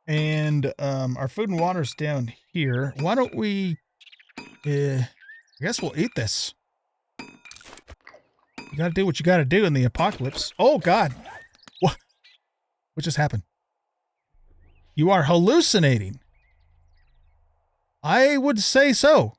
And our food and water's down here. Why don't we, I guess we'll eat this. You gotta do what you gotta do in the apocalypse. Oh, God. What just happened? You are hallucinating. I would say so.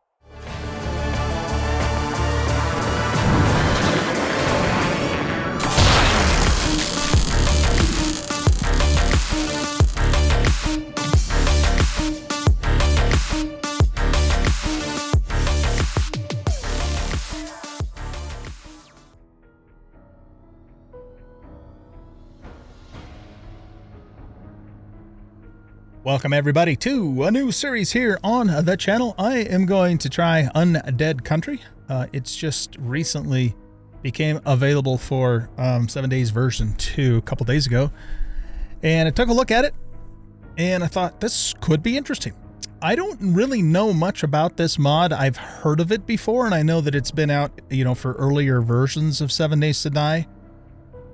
Welcome everybody to a new series here on the channel. I am going to try Undead Country. It's just recently became available for 7 days version 2 a couple days ago. And I took a look at it and I thought this could be interesting. I don't really know much about this mod. I've heard of it before and I know that it's been out, for earlier versions of 7 Days to Die.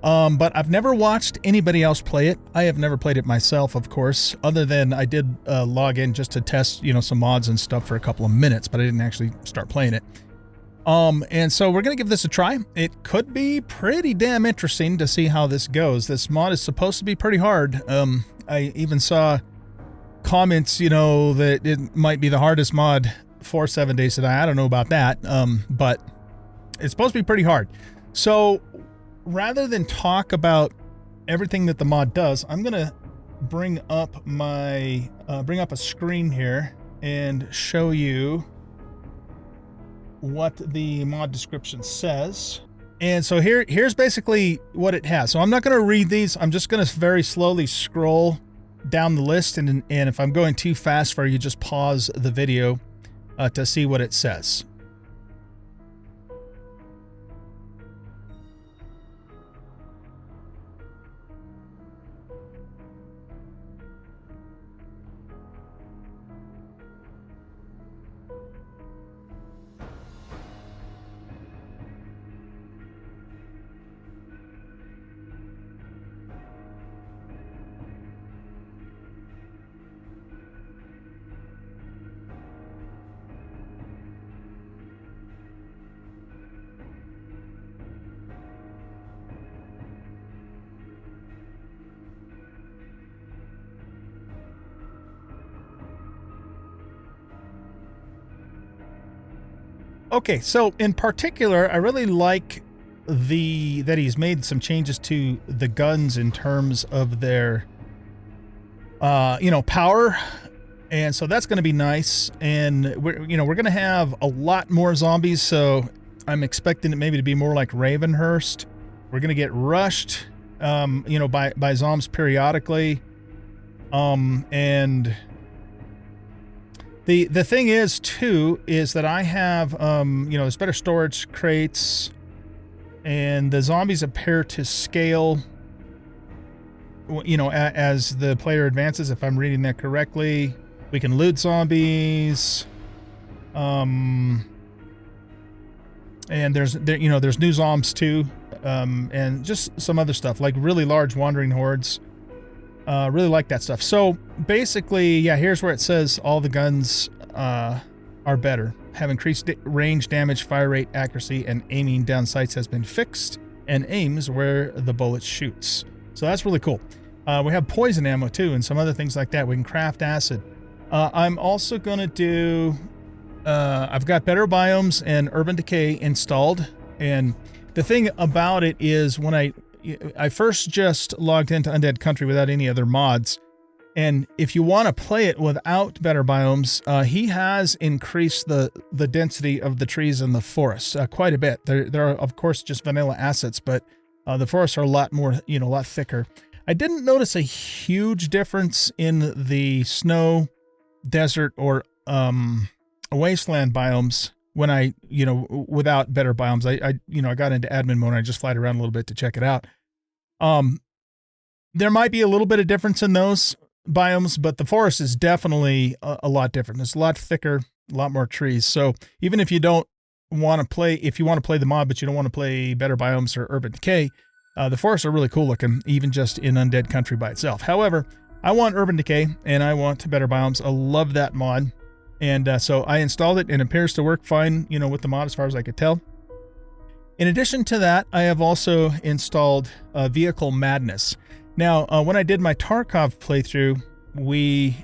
But I've never watched anybody else play it. I have never played it myself, of course, other than I did log in just to test, some mods and stuff for a couple of minutes, but I didn't actually start playing it. And so we're going to give this a try. It could be pretty damn interesting to see how this goes. This mod is supposed to be pretty hard. I even saw comments, that it might be the hardest mod for 7 Days to Die. I don't know about that, but it's supposed to be pretty hard. So rather than talk about everything that the mod does, I'm gonna bring up a screen here and show you what the mod description says. And so here's basically what it has. So I'm not gonna read these. I'm just gonna very slowly scroll down the list, and if I'm going too fast for you, just pause the video to see what it says. Okay, so in particular, I really like that he's made some changes to the guns in terms of their, power, and so that's going to be nice. And we're going to have a lot more zombies, so I'm expecting it maybe to be more like Ravenhurst. We're going to get rushed, by zombies periodically, and the thing is, too, is that I have, there's better storage crates, and the zombies appear to scale, as the player advances, if I'm reading that correctly. We can loot zombies, and there's new zombies, too, and just some other stuff, like really large wandering hordes. Really like that stuff. So basically, yeah, here's where it says all the guns are better. Have increased range, damage, fire rate, accuracy, and aiming down sights has been fixed, and aims where the bullet shoots. So that's really cool. We have poison ammo too, and some other things like that. We can craft acid. I'm also gonna do. I've got Better Biomes and Urban Decay installed, and the thing about it is when I first just logged into Undead Country without any other mods, and if you want to play it without Better Biomes, he has increased the density of the trees in the forest quite a bit. There are, of course, just vanilla assets, but the forests are a lot more, a lot thicker. I didn't notice a huge difference in the snow, desert, or wasteland biomes when I, without Better Biomes. I got into admin mode and I just flied around a little bit to check it out. There might be a little bit of difference in those biomes, but the forest is definitely a lot different. It's a lot thicker, a lot more trees. So even if you don't want to play, if you want to play the mod, but you don't want to play Better Biomes or Urban Decay, the forests are really cool looking, even just in Undead Country by itself. However, I want Urban Decay and I want Better Biomes. I love that mod. And so I installed it and it appears to work fine, you know, with the mod as far as I could tell. In addition to that, I have also installed Vehicle Madness. Now, when I did my Tarkov playthrough, we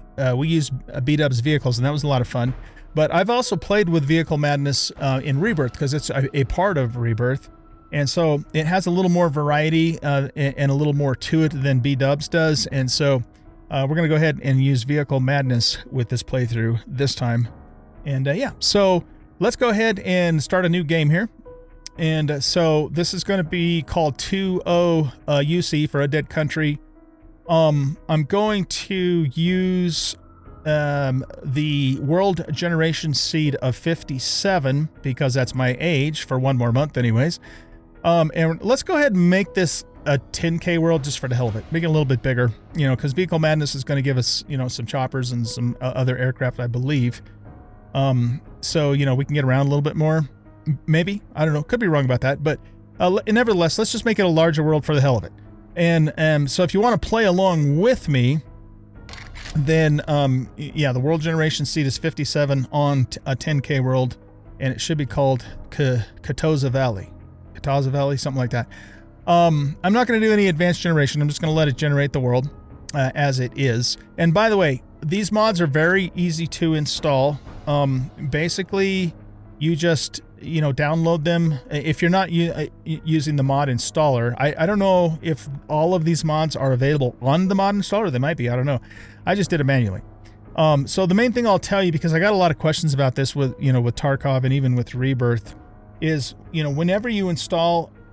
used B-Dub's vehicles, and that was a lot of fun. But I've also played with Vehicle Madness in Rebirth, because it's a part of Rebirth. And so it has a little more variety and a little more to it than B-Dubs does. And so we're going to go ahead and use Vehicle Madness with this playthrough this time. And yeah, so let's go ahead and start a new game here. And so this is going to be called 2-0 UC for Undead Country. I'm going to use the World Generation Seed of 57 because that's my age for one more month anyways. And let's go ahead and make this a 10K world just for the hell of it. Make it a little bit bigger, you know, because Vehicle Madness is going to give us, you know, some choppers and some other aircraft, I believe. So, you know, we can get around a little bit more. Maybe. I don't know. Could be wrong about that. But nevertheless, let's just make it a larger world for the hell of it. And so if you want to play along with me, then, yeah, the World Generation Seed is 57 on a 10K world, and it should be called Katoza Valley. Katoza Valley, something like that. I'm not going to do any advanced generation. I'm just going to let it generate the world as it is. And by the way, these mods are very easy to install. Basically, you just, you know, download them. If you're not using the mod installer, I don't know if all of these mods are available on the mod installer. They might be. I don't know. I just did it manually. So the main thing I'll tell you, because I got a lot of questions about this with, you know, with Tarkov and even with Rebirth, is, you know, whenever you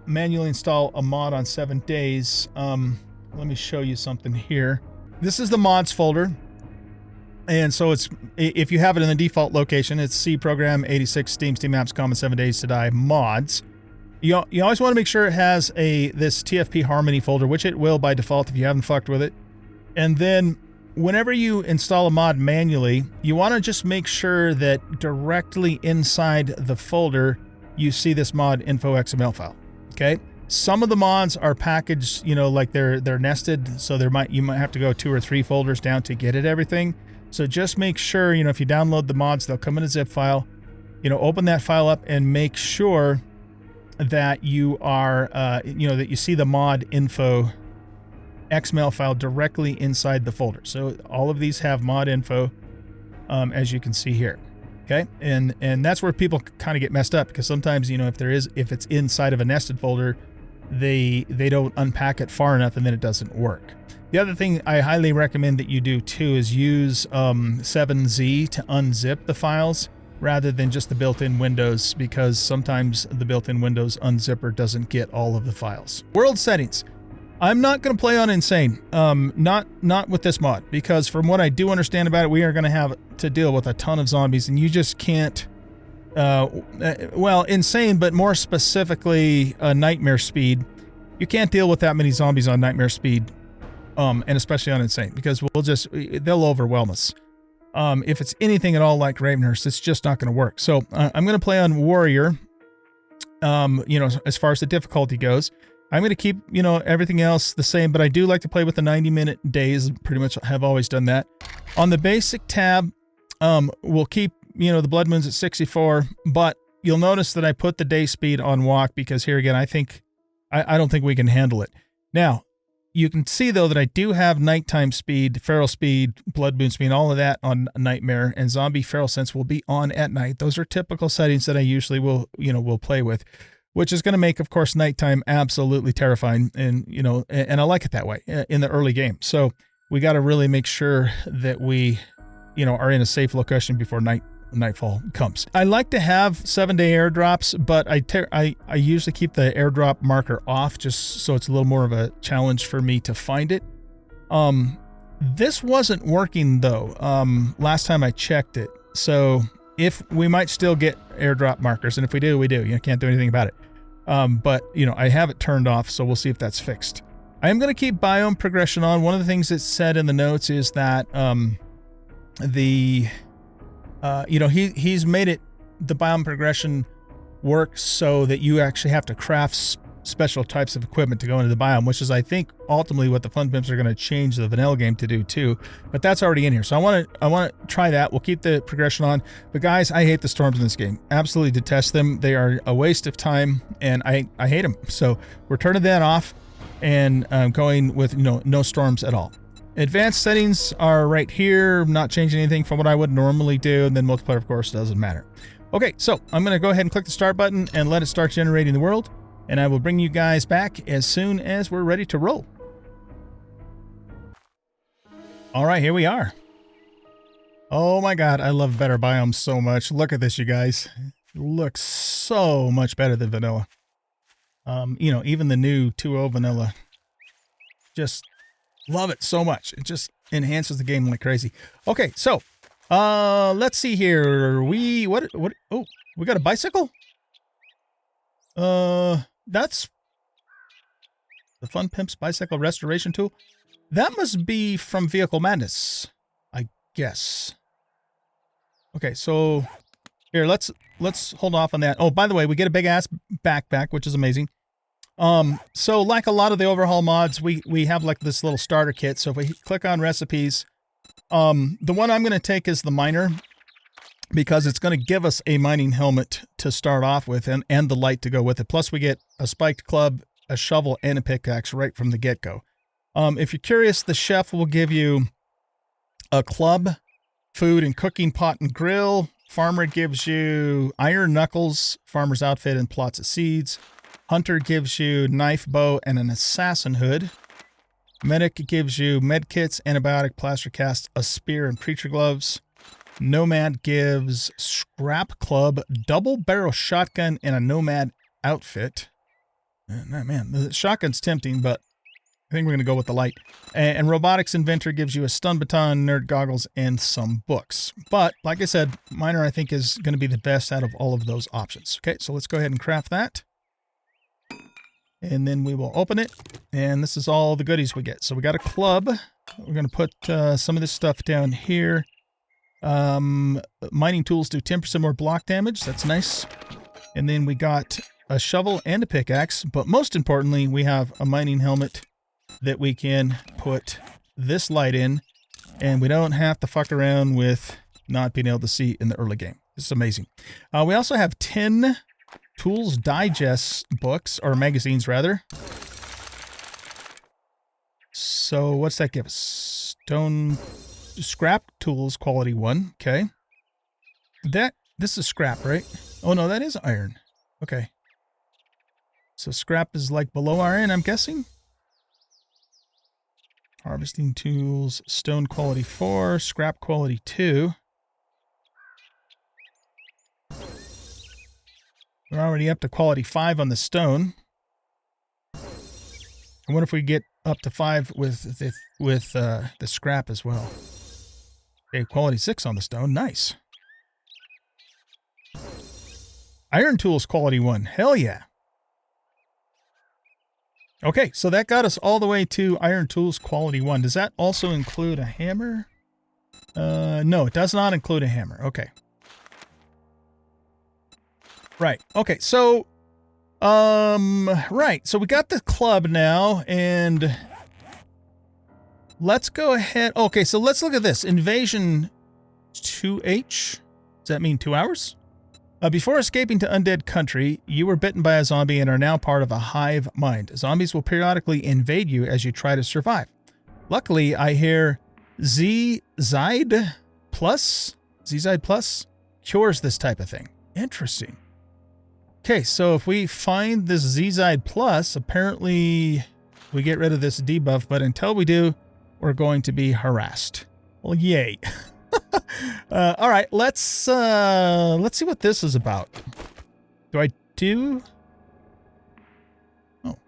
manually install a mod on 7 days, let me show you something here. This is the mods folder. And so it's, if you have it in the default location, it's C program 86 Steam Apps Common 7 Days to Die mods. You always want to make sure it has this TFP Harmony folder, which it will by default if you haven't fucked with it. And then whenever you install a mod manually, you want to just make sure that directly inside the folder you see this mod info XML file. Okay. Some of the mods are packaged, you know, like they're nested, so you might have to go 2 or 3 folders down to get at everything. So just make sure, you know, if you download the mods, they'll come in a zip file. You know, open that file up and make sure that you are, you know, that you see the mod info XML file directly inside the folder. So all of these have mod info, as you can see here. Okay, and that's where people kind of get messed up, because sometimes, you know, if it's inside of a nested folder, they don't unpack it far enough, and then it doesn't work. The other thing I highly recommend that you do too is use 7Z to unzip the files rather than just the built-in Windows, because sometimes the built-in Windows unzipper doesn't get all of the files. World settings. I'm not going to play on Insane, not with this mod, because from what I do understand about it, we are going to have to deal with a ton of zombies, and you just can't, well, Insane, but more specifically, Nightmare Speed. You can't deal with that many zombies on Nightmare Speed, and especially on Insane, because they'll overwhelm us. If it's anything at all like Ravenhurst, it's just not going to work. So I'm going to play on Warrior, you know, as far as the difficulty goes. I'm going to keep, you know, everything else the same, but I do like to play with the 90-minute days. Pretty much have always done that. On the basic tab, we'll keep, you know, the Blood Moons at 64, but you'll notice that I put the day speed on walk, because here again, I don't think we can handle it. Now, you can see though that I do have nighttime speed, feral speed, blood moon speed, all of that on Nightmare, and zombie feral sense will be on at night. Those are typical settings that I usually will play with, which is going to make, of course, nighttime absolutely terrifying. And, you know, and I like it that way in the early game. So we got to really make sure that we, you know, are in a safe location before nightfall comes. I like to have 7-day airdrops, but I usually keep the airdrop marker off just so it's a little more of a challenge for me to find it. This wasn't working though, last time I checked it. So if we might still get airdrop markers, and if we do, we do. You can't do anything about it. But, you know, I have it turned off, so we'll see if that's fixed. I am going to keep biome progression on. One of the things that's said in the notes is that you know, he's made it, the biome progression work so that you actually have to craft special types of equipment to go into the biome, which is, I think, ultimately what the Fun Pimps are going to change the vanilla game to do too. But that's already in here, so I want to try that. We'll keep the progression on. But guys, I hate the storms in this game. Absolutely detest them. They are a waste of time, and I hate them. So we're turning that off and going with no storms at all. Advanced settings are right here. I'm not changing anything from what I would normally do, and then multiplayer, of course, doesn't matter. Okay, so I'm going to go ahead and click the start button and let it start generating the world. And I will bring you guys back as soon as we're ready to roll. All right, here we are. Oh my God, I love Better Biomes so much. Look at this, you guys. It looks so much better than vanilla. Even the new 2.0 vanilla. Just love it so much. It just enhances the game like crazy. Okay, so let's see here. Oh, we got a bicycle? That's the Fun Pimps bicycle restoration tool. That must be from Vehicle Madness, I guess. Okay, so here, let's hold off on that. Oh, by the way, we get a big ass backpack, which is amazing. So like a lot of the overhaul mods, we have like this little starter kit. So if we click on recipes, the one I'm going to take is the miner, because it's going to give us a mining helmet to start off with and the light to go with it. Plus we get a spiked club, a shovel, and a pickaxe right from the get-go. If you're curious, the chef will give you a club, food and cooking pot and grill. Farmer gives you iron knuckles, farmer's outfit, and plots of seeds. Hunter gives you knife, bow, and an assassin hood. Medic gives you med kits, antibiotic, plaster cast, a spear, and preacher gloves. Nomad gives scrap club, double barrel shotgun, and a nomad outfit. Man, the shotgun's tempting, but I think we're going to go with the light. And robotics inventor gives you a stun baton, nerd goggles, and some books. But like I said, miner I think is going to be the best out of all of those options. Okay, so let's go ahead and craft that. And then we will open it. And this is all the goodies we get. So we got a club. We're going to put some of this stuff down here. Mining tools do 10% more block damage. That's nice. And then we got a shovel and a pickaxe. But most importantly, we have a mining helmet that we can put this light in. And we don't have to fuck around with not being able to see in the early game. This is amazing. We also have 10 Tools Digest books, or magazines rather. So what's that give us? Stone scrap tools quality 1. Okay. This is scrap, right? Oh no, that is iron. Okay. So scrap is like below iron, I'm guessing. Harvesting tools, stone quality 4, scrap quality 2. We're already up to quality 5 on the stone. I wonder if we get up to 5 with the scrap as well. Okay, quality 6 on the stone. Nice. Iron tools quality 1. Hell yeah. Okay, so that got us all the way to iron tools quality 1. Does that also include a hammer? No, it does not include a hammer. Okay. Right. Okay, so right. So we got the club now, and let's go ahead. Okay, so let's look at this. Invasion 2H. Does that mean 2 hours? Before escaping to Undead Country, you were bitten by a zombie and are now part of a hive mind. Zombies will periodically invade you as you try to survive. Luckily, I hear Z-Zide Plus cures this type of thing. Interesting. Okay, so if we find this Z-Zide Plus, apparently we get rid of this debuff, but until we do, we're going to be harassed. Well, yay. All right, let's see what this is about. Do I do? Oh.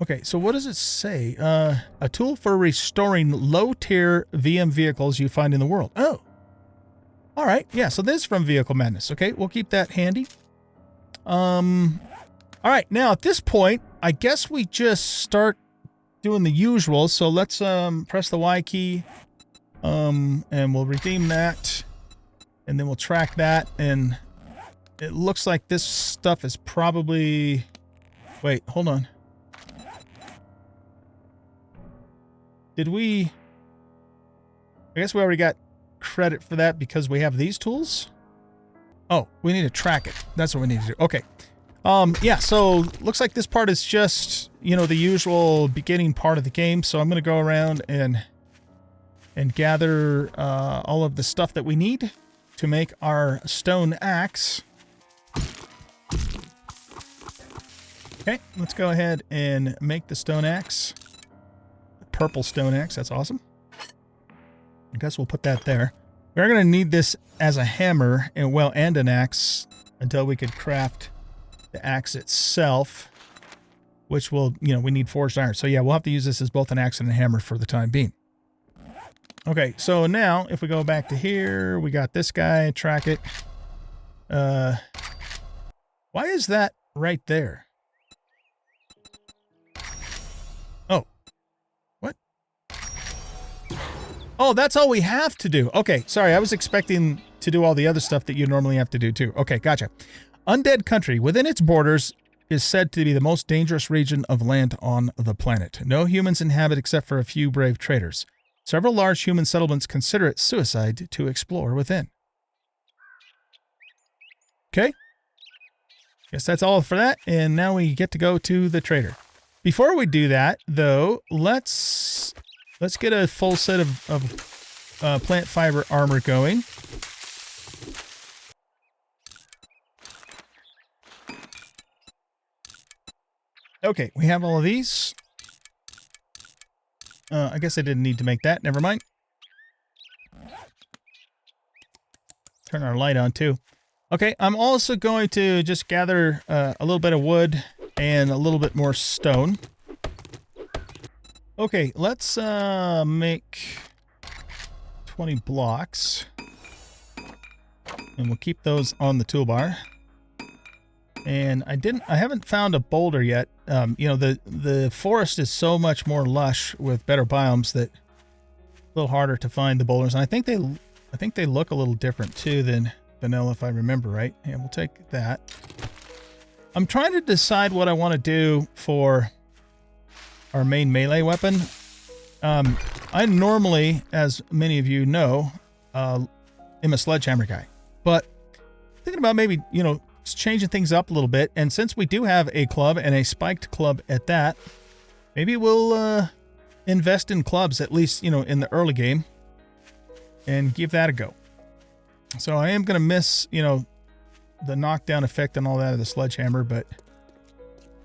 Okay, so what does it say? A tool for restoring low-tier VM vehicles you find in the world. Oh. All right, yeah, so this is from Vehicle Madness. Okay, we'll keep that handy. All right, now at this point, I guess we just start doing the usual. So let's press the Y key, and we'll redeem that, and then we'll track that. And it looks like this stuff is probably Wait, hold on. Did we... I guess we already got credit for that because we have these tools? Oh, we need to track it. That's what we need to do. Okay. Yeah, so looks like this part is just, you know, the usual beginning part of the game. So I'm going to go around and gather all of the stuff that we need to make our stone axe. Okay, let's go ahead and make the stone axe. Purple stone axe, that's awesome. I guess we'll put that there. We're going to need this as a hammer and, well, and an axe until we could craft the axe itself, which will, you know, we need forged iron. So yeah, we'll have to use this as both an axe and a hammer for the time being. Okay, so now if we go back to here, we got this guy, track it. Why is that right there? Oh, what? Oh, that's all we have to do. Okay, sorry, I was expecting to do all the other stuff that you normally have to do too. Okay, gotcha. Undead Country, within its borders, is said to be the most dangerous region of land on the planet. No humans inhabit except for a few brave traders. Several large human settlements consider it suicide to explore within. Okay. Guess that's all for that, and now we get to go to the trader. Before we do that, though, let's get a full set of plant fiber armor going. Okay, we have all of these. I guess I didn't need to make that. Never mind. Turn our light on, too. Okay, I'm also going to just gather a little bit of wood and a little bit more stone. Okay, let's make 20 blocks. And we'll keep those on the toolbar. And I haven't found a boulder yet. You know, the forest is so much more lush with Better Biomes that it's a little harder to find the boulders. And I think they look a little different too than vanilla, if I remember right. And we'll take that. I'm trying to decide what I want to do for our main melee weapon. I normally, as many of you know, am a sledgehammer guy, but thinking about maybe, you know, changing things up a little bit. And since we do have a club and a spiked club at that, maybe we'll invest in clubs, at least, you know, in the early game, and give that a go. So I am going to miss, you know, the knockdown effect and all that of the sledgehammer, but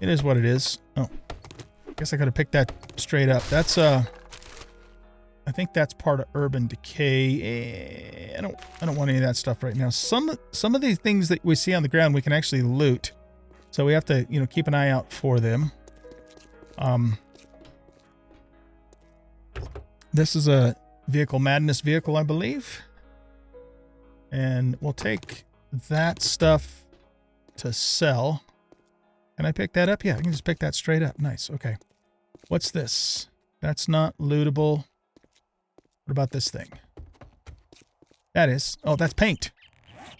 it is what it is. Oh, I guess I could have picked that straight up. That's I think that's part of urban decay. I don't want any of that stuff right now. Some of these things that we see on the ground we can actually loot, so we have to, you know, keep an eye out for them. This is a Vehicle Madness vehicle, I believe, and we'll take that stuff to sell. Can I pick that up? Yeah, I can just pick that straight up. Nice. Okay. What's this? That's not lootable. What about this thing? That is. Oh, that's paint.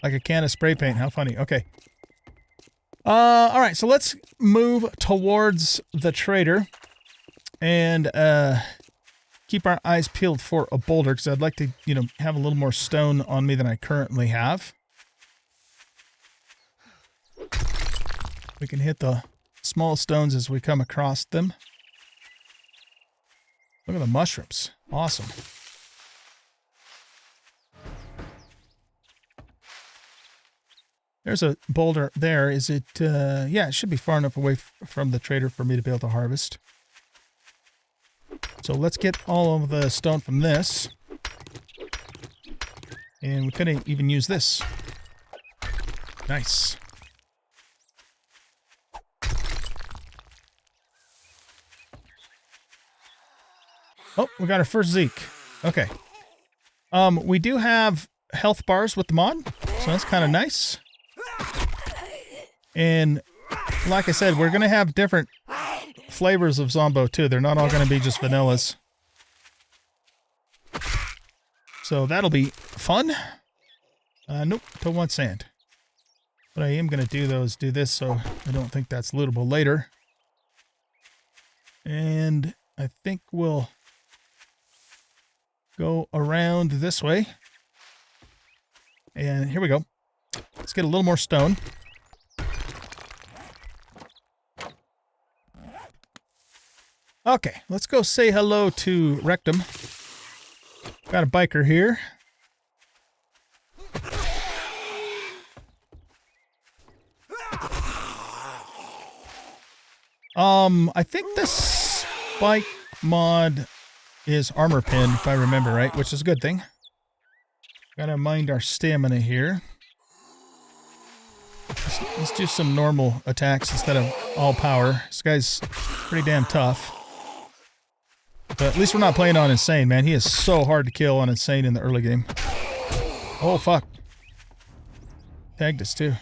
Like a can of spray paint. How funny. Okay. All right, so let's move towards the trader and keep our eyes peeled for a boulder, because I'd like to, you know, have a little more stone on me than I currently have. We can hit the small stones as we come across them. Look at the mushrooms. Awesome. There's a boulder there. Is it, yeah, it should be far enough away from the trader for me to be able to harvest. So let's get all of the stone from this. And we couldn't even use this. Nice. Oh, we got our first Zeke. Okay. We do have health bars with them on, so that's kind of nice. And like I said, we're going to have different flavors of Zombo too. They're not all going to be just vanillas. So that'll be fun. Nope, don't want sand. What I am going to do though is do this so I don't think that's lootable later. And I think we'll go around this way. And here we go. Let's get a little more stone. Okay, let's go say hello to Rectum. Got a biker here. I think this spike mod is armor pin, if I remember right, which is a good thing. Gotta mind our stamina here. Let's do some normal attacks instead of all power. This guy's pretty damn tough. But at least we're not playing on Insane, man. He is so hard to kill on Insane in the early game. Oh, fuck. Tagged us, too.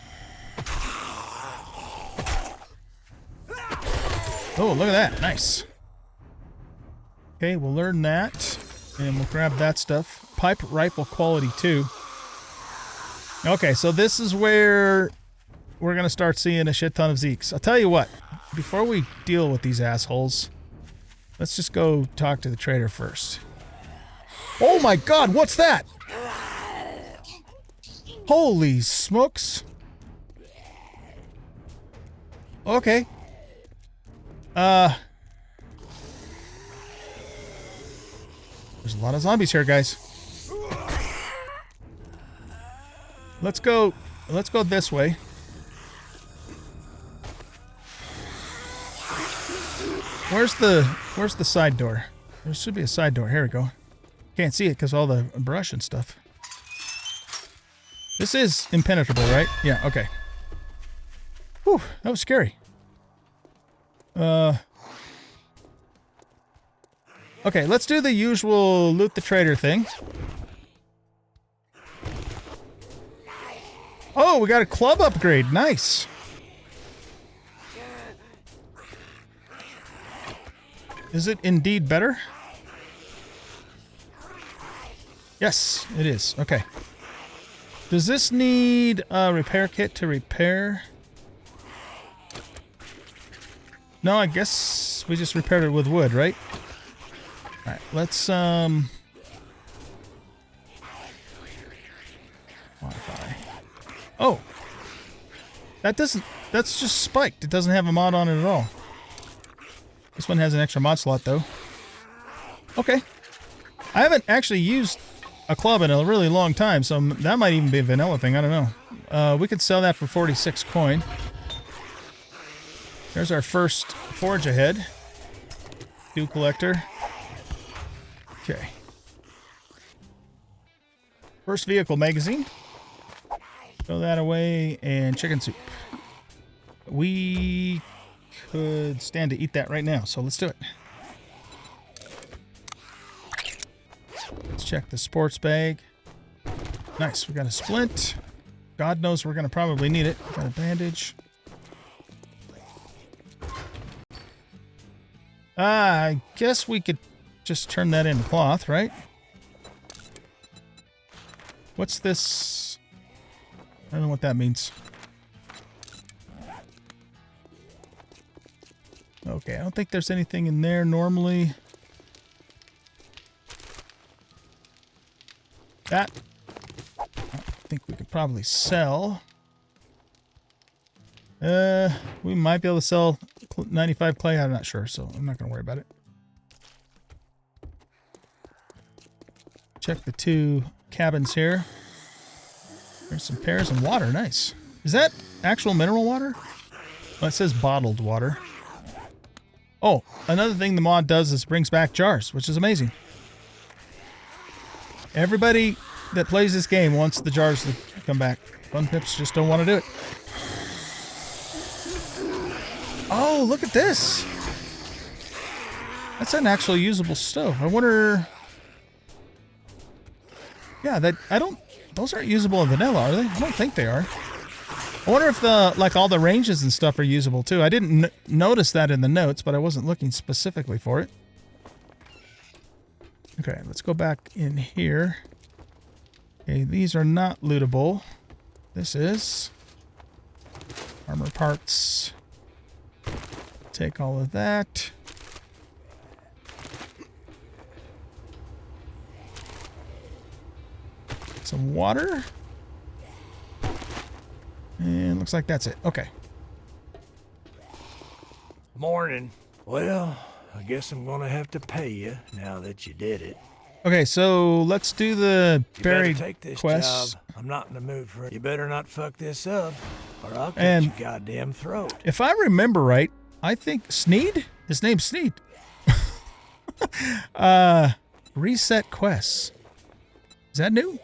Oh, look at that. Nice. Okay, we'll learn that. And we'll grab that stuff. Pipe rifle quality, too. Okay, so this is where we're going to start seeing a shit ton of Zeeks. I'll tell you what. Before we deal with these assholes, let's just go talk to the trader first. Oh my god, what's that? Holy smokes. Okay. There's a lot of zombies here, guys. Let's go this way. Where's the side door? There should be a side door. Here we go. Can't see it because all the brush and stuff. This is impenetrable, right? Yeah, okay. Whew, that was scary. Okay, let's do the usual loot the trader thing. Oh, we got a club upgrade. Nice. Is it indeed better? Yes, it is. Okay. Does this need a repair kit to repair? No, I guess we just repaired it with wood, right? Alright, let's modify. Oh! That's just spiked. It doesn't have a mod on it at all. This one has an extra mod slot, though. Okay. I haven't actually used a club in a really long time, so that might even be a vanilla thing. I don't know. We could sell that for 46 coin. There's our first forge ahead. Dew collector. Okay. First vehicle magazine. Throw that away, and chicken soup. We could stand to eat that right now, so let's do it. Let's check the sports bag. Nice, we got a splint. God knows we're going to probably need it. Got a bandage. I guess we could just turn that into cloth, right? What's this? I don't know what that means. Okay, I don't think there's anything in there normally. That, I think we could probably sell. We might be able to sell 95 clay. I'm not sure, so I'm not going to worry about it. Check the two cabins here. There's some pears and water. Nice. Is that actual mineral water? Well, it says bottled water. Oh, another thing the mod does is brings back jars, which is amazing. Everybody that plays this game wants the jars to come back. Fun Pips just don't want to do it. Oh, look at this. That's an actual usable stove. I wonder... Yeah, those aren't usable in vanilla, are they? I don't think they are. I wonder if like all the ranges and stuff are usable too. I didn't notice that in the notes, but I wasn't looking specifically for it. Okay, let's go back in here. Okay, these are not lootable. This is armor parts. Take all of that. Some water. And looks like that's it. Okay. Morning. Well, I guess I'm gonna have to pay you now that you did it. Okay, so let's do the buried take this quest. job. I'm not in the mood for it. You better not fuck this up, or I'll cut And your goddamn throat. if I remember right, I think Sneed? His name's Sneed. Reset quests. Is that new?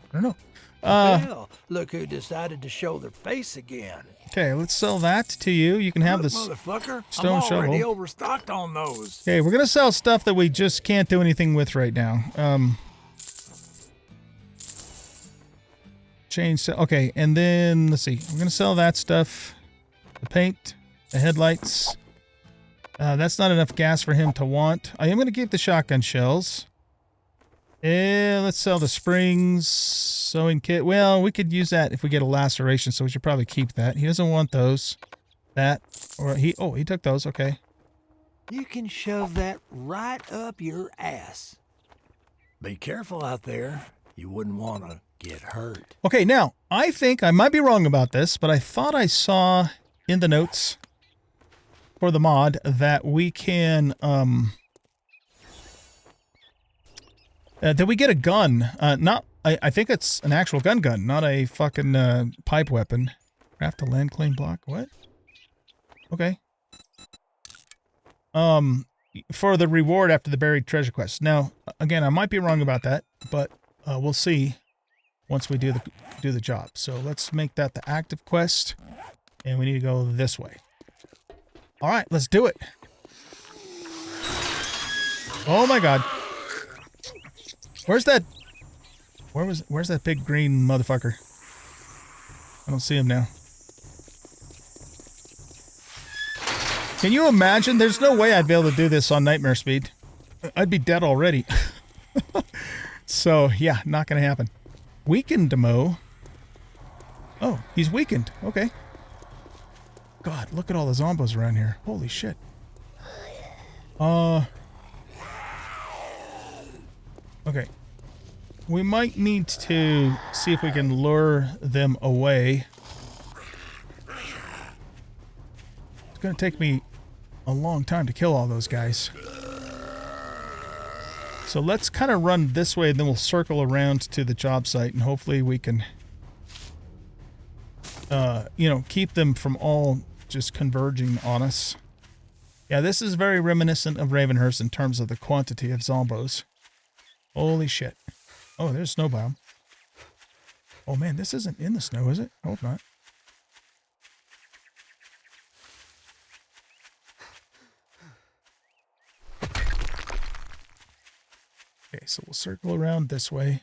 I don't know. Well, look who decided to show their face again. Okay, let's sell that to you. You can have Look, this motherfucker. stone I'm already shovel. overstocked on those. Okay, we're gonna sell stuff that we just can't do anything with right now. Change. Okay, and then let's see. We're gonna sell that stuff. The paint, the headlights. That's not enough gas for him to want. I am gonna keep the shotgun shells. And let's sell the springs, sewing kit. Well, we could use that if we get a laceration, so we should probably keep that. He doesn't want those. That. Or he took those. Okay. You can shove that right up your ass. Be careful out there. You wouldn't want to get hurt. Okay, now, I think I might be wrong about this, but I thought I saw in the notes for the mod that we can, that we get a gun. I think it's an actual gun, not a fucking pipe weapon. Craft a land claim block. What? Okay. For the reward after the buried treasure quest. Now, again, I might be wrong about that, but we'll see once we do the job. So let's make that the active quest, and we need to go this way. All right, let's do it. Oh my God. Where's that? Where's that big green motherfucker? I don't see him now. Can you imagine? There's no way I'd be able to do this on nightmare speed. I'd be dead already. So, yeah, not gonna happen. Weakened Demo. Oh, he's weakened. Okay. God, look at all the zombos around here. Holy shit. Okay. We might need to see if we can lure them away. It's gonna take me a long time to kill all those guys. So let's kind of run this way, and then we'll circle around to the job site, and hopefully we can, you know, keep them from all just converging on us. Yeah, this is very reminiscent of Ravenhurst in terms of the quantity of zombos. Holy shit. Oh, there's snow biome. Oh man, this isn't in the snow, is it? I hope not. Okay, so we'll circle around this way.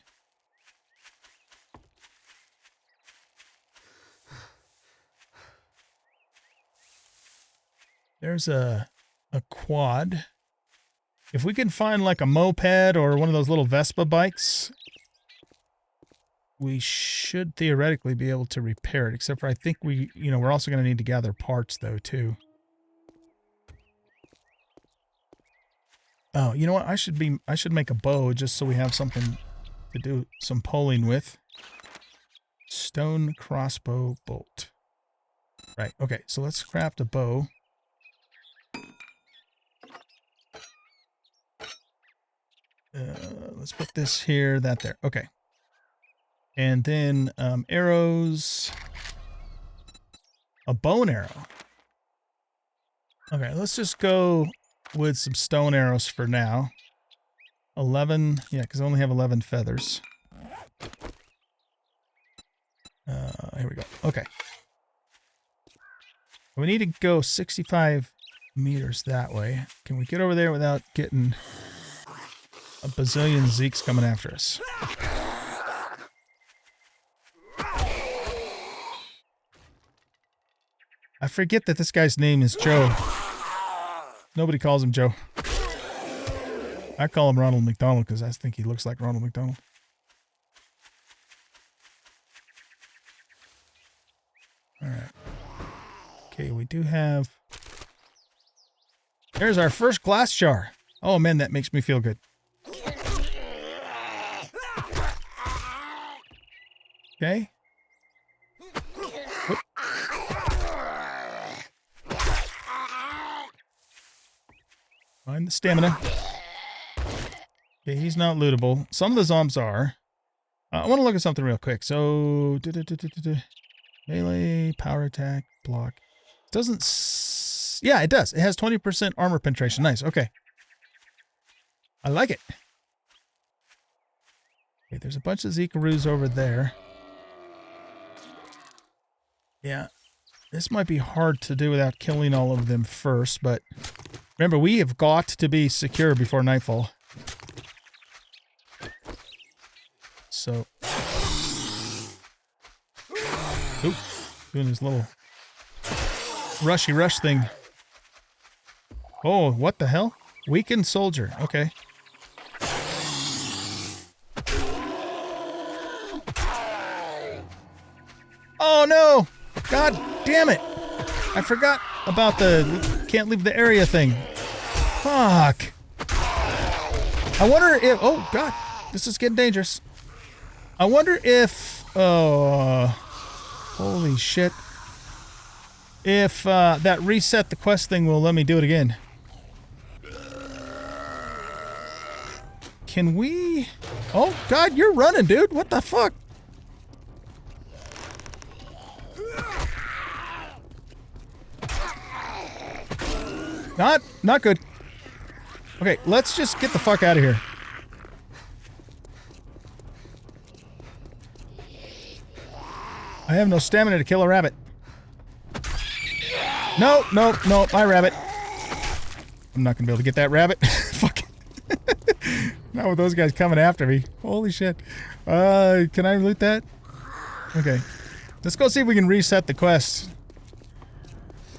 There's a quad. If we can find like a moped or one of those little Vespa bikes, we should theoretically be able to repair it, except for I think we're also going to need to gather parts though too. Oh, you know what? I should make a bow just so we have something to do some poling with. Stone crossbow bolt. Right. Okay. So let's craft a bow. Let's put this here, that there. Okay. And then arrows. A bow and arrow. Okay, let's just go with some stone arrows for now. 11. Yeah, because I only have 11 feathers. Here we go. Okay. We need to go 65 meters that way. Can we get over there without getting a bazillion Zeeks coming after us? I forget that this guy's name is Joe. Nobody calls him Joe. I call him Ronald McDonald because I think he looks like Ronald McDonald. Alright. Okay, we do have... There's our first glass jar. Oh man, that makes me feel good. Okay. Oop. Find the stamina. Okay, he's not lootable. Some of the zombies are. I want to look at something real quick. So, melee, power attack, block. It doesn't... Yeah, it does. It has 20% armor penetration. Nice. Okay. I like it. Okay, there's a bunch of Zekaroos over there. Yeah. This might be hard to do without killing all of them first, but remember, we have got to be secure before nightfall. So... Oop. Doing his little rushy rush thing. Oh, what the hell? Weakened soldier. Okay. Oh no! God damn it! I forgot about the can't leave the area thing. Fuck. I wonder if... Oh god, this is getting dangerous. I wonder if... Holy shit. If that reset the quest thing will let me do it again. Can we... Oh god, you're running, dude. What the fuck? Not good. Okay, let's just get the fuck out of here. I have no stamina to kill a rabbit. No, my rabbit. I'm not gonna be able to get that rabbit. Fuck. Not with those guys coming after me. Holy shit. Can I loot that? Okay. Let's go see if we can reset the quest.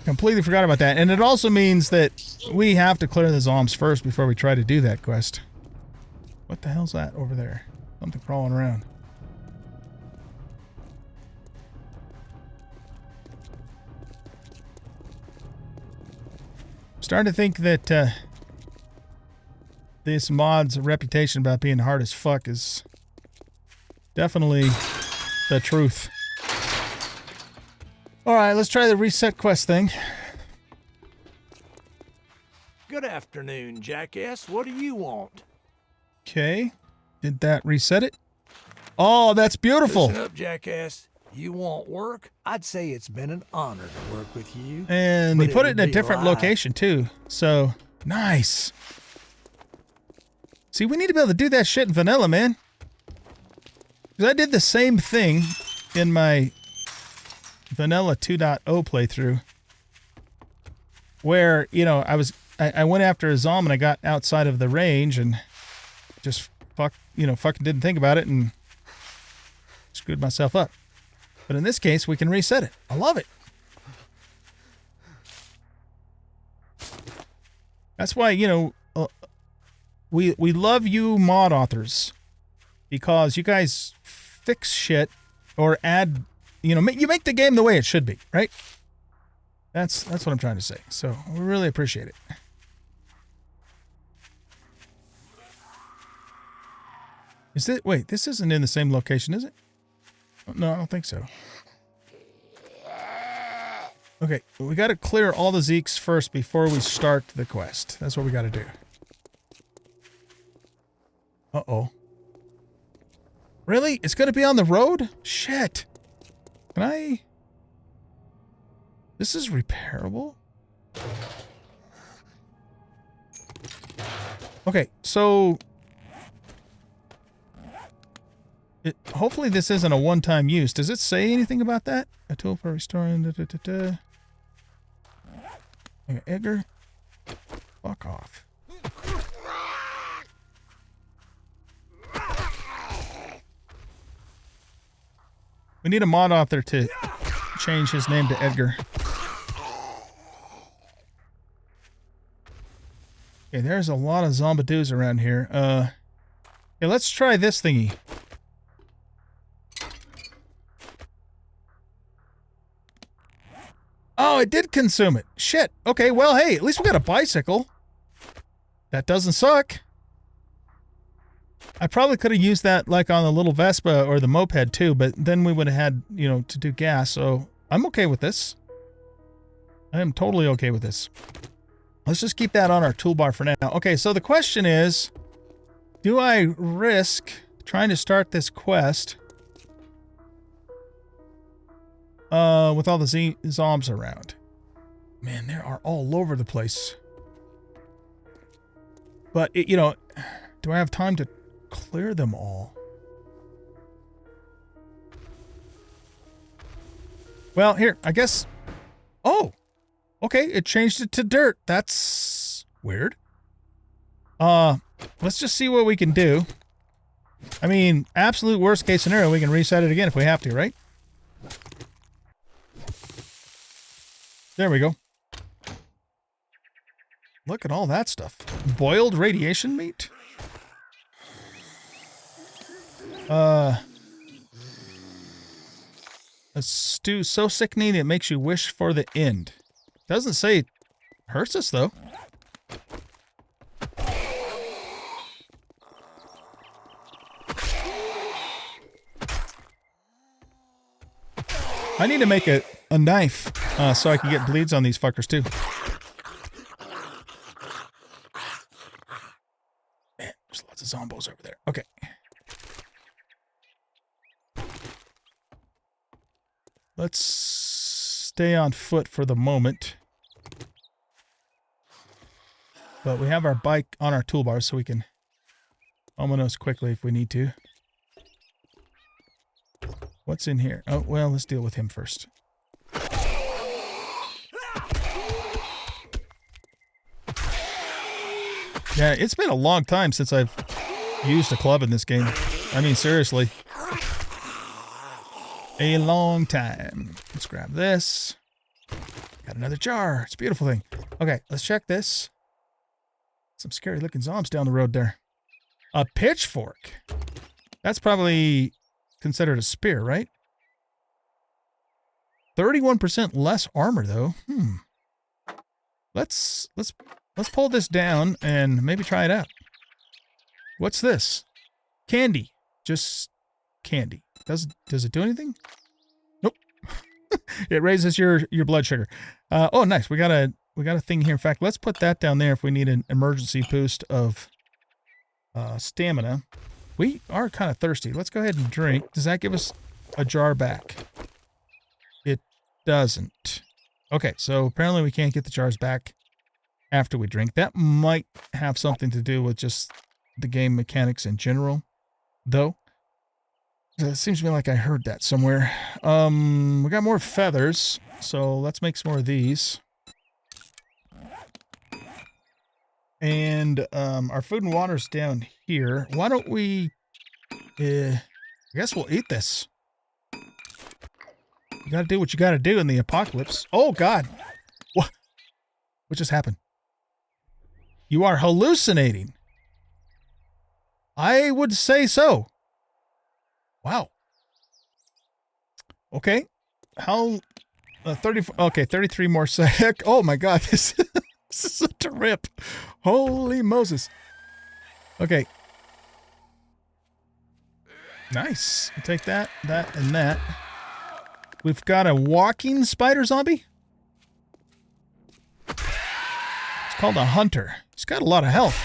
Completely forgot about that. And it also means that we have to clear the zombies first before we try to do that quest. What the hell's that over there? Something crawling around. Starting to think that this mod's reputation about being hard as fuck is definitely the truth. Alright, let's try the reset quest thing. Good afternoon, jackass. What do you want? Okay. Did that reset it? Oh, that's beautiful. Listen up, jackass. You want work? I'd say it's been an honor to work with you. And they put it in a would be different lie. location, too. So, nice. See, we need to be able to do that shit in vanilla, man. Because I did the same thing in my vanilla 2.0 playthrough. Where, you know, I went after a zombie and I got outside of the range and just fucking didn't think about it and screwed myself up. But in this case, we can reset it. I love it. That's why, you know, we love you mod authors because you guys fix shit or add, you know, you make the game the way it should be, right? That's what I'm trying to say. So we really appreciate it. Is it? Wait, this isn't in the same location, is it? No, I don't think so. Okay, we got to clear all the Zeeks first before we start the quest. That's what we got to do. Uh-oh. Really? It's going to be on the road? Shit. Can I... This is repairable? Okay, so... hopefully this isn't a one-time use. Does it say anything about that? A tool for restoring... Okay, Edgar. Fuck off. We need a mod author to change his name to Edgar. Okay, there's a lot of zombidoos around here. Okay, let's try this thingy. Oh, it did consume it. Shit. Okay, well, hey, at least we got a bicycle. That doesn't suck. I probably could have used that like on the little Vespa or the moped too, but then we would have had, you know, to do gas. So I'm okay with this. I am totally okay with this. Let's just keep that on our toolbar for now. Okay, so the question is, do I risk trying to start this quest with all the zombs around? Man, they are all over the place. But, you know, do I have time to clear them all? Well, here, I guess... Oh! Okay, it changed it to dirt. That's weird. Let's just see what we can do. I mean, absolute worst case scenario, we can reset it again if we have to, right? There we go. Look at all that stuff. Boiled radiation meat? A stew so sickening it makes you wish for the end. Doesn't say it hurts us, though. I need to make a knife so I can get bleeds on these fuckers, too. Man, there's lots of zombos over there. Okay. Let's stay on foot for the moment. But we have our bike on our toolbar so we can almost quickly if we need to. What's in here? Oh, well, let's deal with him first. Yeah, it's been a long time since I've used a club in this game. I mean, seriously. A long time. Let's grab this. Got another jar. It's a beautiful thing. Okay, let's check this. Some scary looking zombies down the road there. A pitchfork. That's probably considered a spear, right? 31% less armor though. Let's pull this down and maybe try it out. What's this? Candy. Just candy. Does it do anything? Nope. It raises your blood sugar. Oh, nice. We got a thing here. In fact, let's put that down there if we need an emergency boost of stamina. We are kind of thirsty. Let's go ahead and drink. Does that give us a jar back? It doesn't. Okay, so apparently we can't get the jars back after we drink. That might have something to do with just the game mechanics in general, though. It seems to me like I heard that somewhere. We got more feathers, so let's make some more of these. And our food and water's down here. Why don't we... I guess we'll eat this. You gotta do what you gotta do in the apocalypse. Oh, God. What just happened? You are hallucinating. I would say so. Wow. Okay. How... 33 more sec. Oh, my God. This is such a rip. Holy Moses. Okay. Nice. We'll take that, and that. We've got a walking spider zombie. It's called a hunter. He's got a lot of health.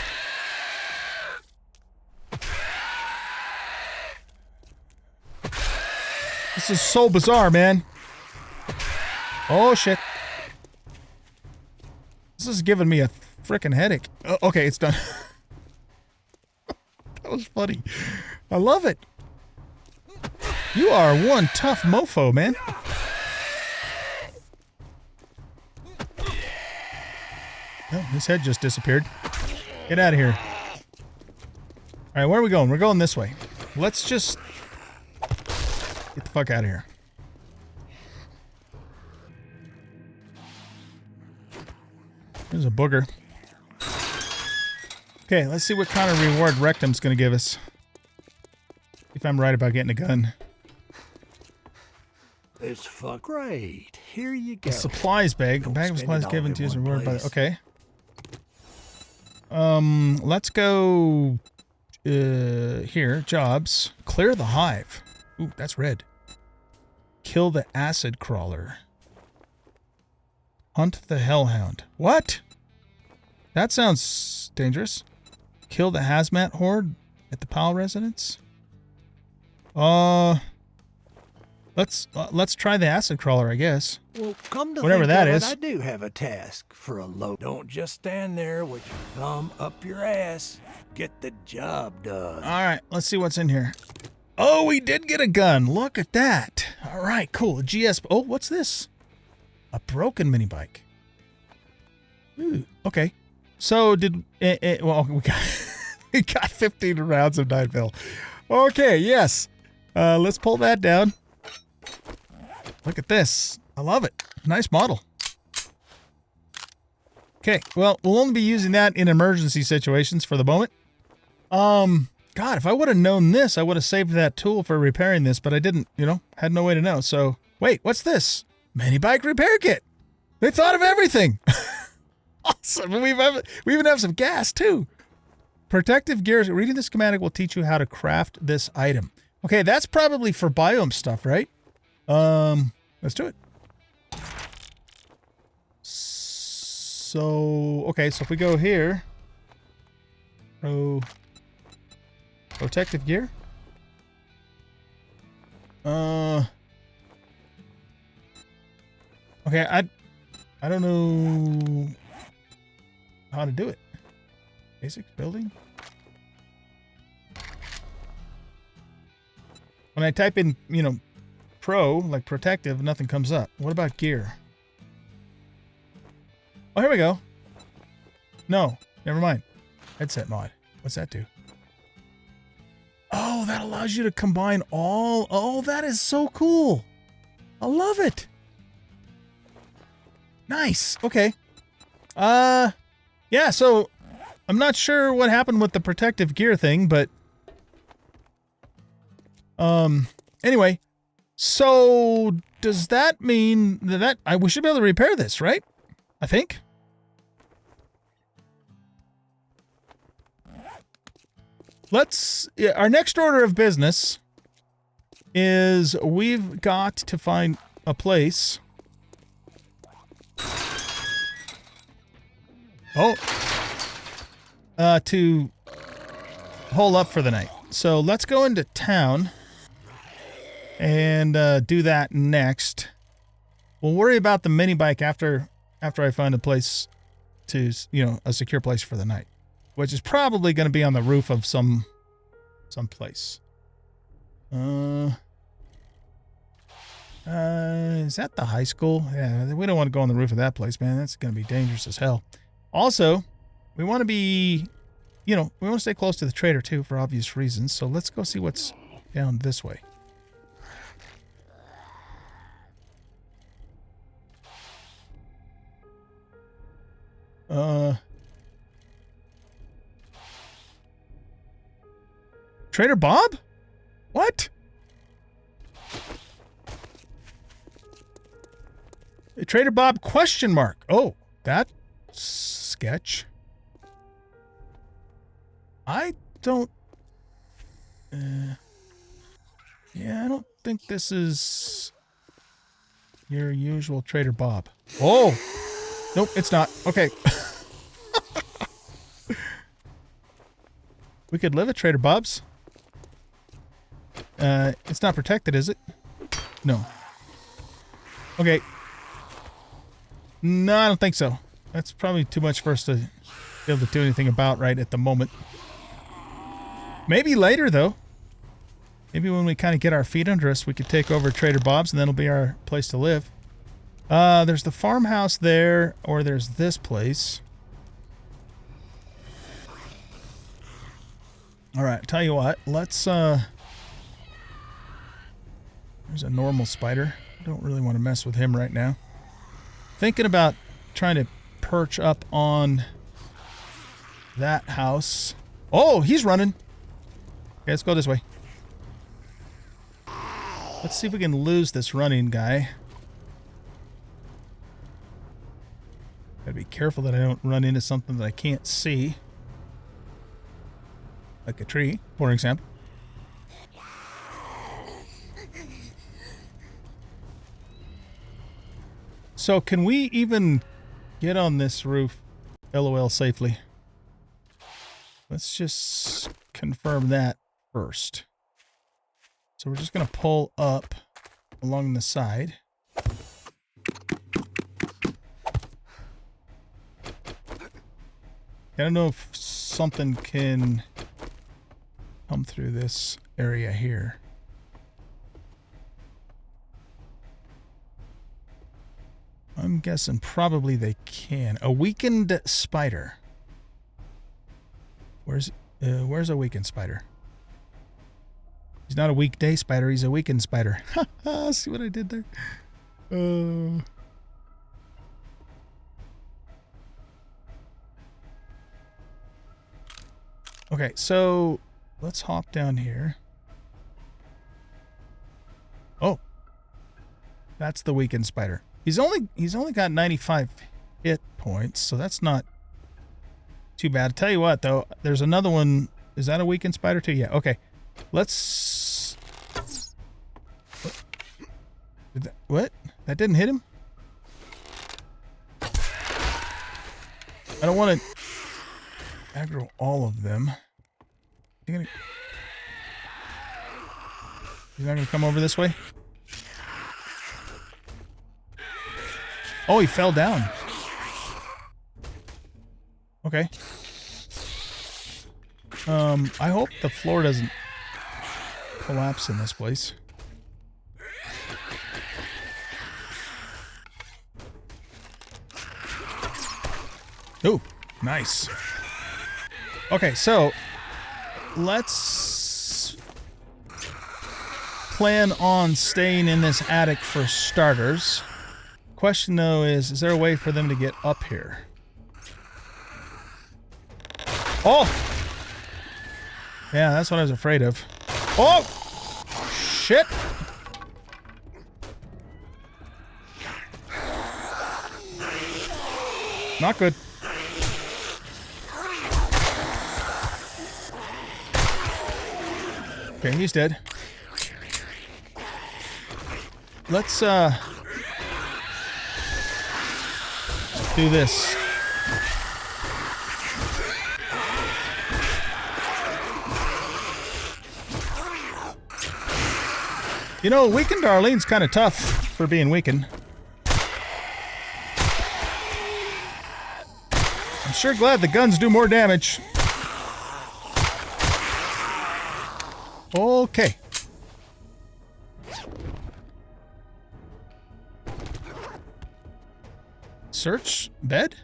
This is so bizarre, man. Oh, shit. This is giving me a frickin' headache. Oh, okay, it's done. That was funny. I love it. You are one tough mofo, man. Oh, his head just disappeared. Get out of here. Alright, where are we going? We're going this way. Let's just get the fuck out of here. There's a booger. Okay, let's see what kind of reward Rectum's gonna give us. If I'm right about getting a gun. It's fuck great. Here you go. A supplies bag. A bag of supplies given to you as a reward by... Okay. Let's go here, jobs. Clear the hive. Ooh, that's red. Kill the acid crawler. Hunt the hellhound. What? That sounds dangerous. Kill the hazmat horde at the Powell residence. Let's try the acid crawler, I guess. Well, come to Whatever think that of is. it, I do have a task for a low. Don't just stand there with your thumb up your ass. Get the job done. All right, let's see what's in here. Oh, we did get a gun. Look at that. All right, cool. GS. Oh, what's this? A broken mini bike. Ooh, okay. So well, we got we got 15 rounds of nightfall. Okay, yes. Let's pull that down. Look at this. I love it. Nice model. Okay, well, we'll only be using that in emergency situations for the moment. God, if I would have known this, I would have saved that tool for repairing this, but I didn't, had no way to know. So, wait, what's this? Mini bike repair kit. They thought of everything. Awesome. We even have some gas, too. Protective gears. Reading the schematic will teach you how to craft this item. Okay, that's probably for biome stuff, right? Let's do it. So, okay, so if we go here. Protective gear. Okay, I don't know how to do it. Basics building. When I type in, pro, like protective, nothing comes up. What about gear? Oh, here we go. No, never mind. Headset mod. What's that do? Oh, that allows you to combine all. Oh, that is so cool. I love it. Nice. Okay. Yeah, so I'm not sure what happened with the protective gear thing, but anyway, so does that mean that we should be able to repair this, right? I think. Our next order of business is we've got to find a place. To hole up for the night. So let's go into town and do that next. We'll worry about the mini bike after I find a place to, a secure place for the night, which is probably going to be on the roof of some place. Is that the high school? Yeah, we don't want to go on the roof of that place, man. That's going to be dangerous as hell. Also, we want to be, we want to stay close to the trader too for obvious reasons. So let's go see what's down this way. Trader Bob? What? Trader Bob question mark. Oh, that sketch. I don't... yeah, I don't think this is your usual Trader Bob. Oh! Nope, it's not. Okay. We could live at Trader Bob's. It's not protected, is it? No. Okay. No, I don't think so. That's probably too much for us to be able to do anything about right at the moment. Maybe later, though. Maybe when we kind of get our feet under us, we could take over Trader Bob's and that'll be our place to live. There's the farmhouse there, or there's this place. Alright, tell you what, let's, there's a normal spider. I don't really want to mess with him right now. Thinking about trying to perch up on that house. Oh, he's running. Okay, let's go this way. Let's see if we can lose this running guy. Gotta be careful that I don't run into something that I can't see. like a tree, for example. So can we even get on this roof, LOL, safely? Let's just confirm that first. So we're just going to pull up along the side. I don't know if something can come through this area here. I'm guessing probably they can. A weakened spider. Where's a weakened spider? He's not a weekday spider, he's a weakened spider. Ha! See what I did there? Okay, so let's hop down here. Oh. That's the weakened spider. He's only got 95 hit points, so that's not too bad. I'll tell you what, though, there's another one. Is that a weakened spider too? Yeah, okay. Let's... What? That didn't hit him? I don't want to aggro all of them. He's not going to come over this way? Oh, he fell down. Okay. I hope the floor doesn't collapse in this place. Ooh, nice. Okay, so let's plan on staying in this attic for starters. Question though is there a way for them to get up here? Oh! Yeah, that's what I was afraid of. Oh! Shit! Not good. Okay, he's dead. Let's do this. You know, weakened Darlene's kind of tough for being weakened. I'm sure glad the guns do more damage. Okay. Search bed?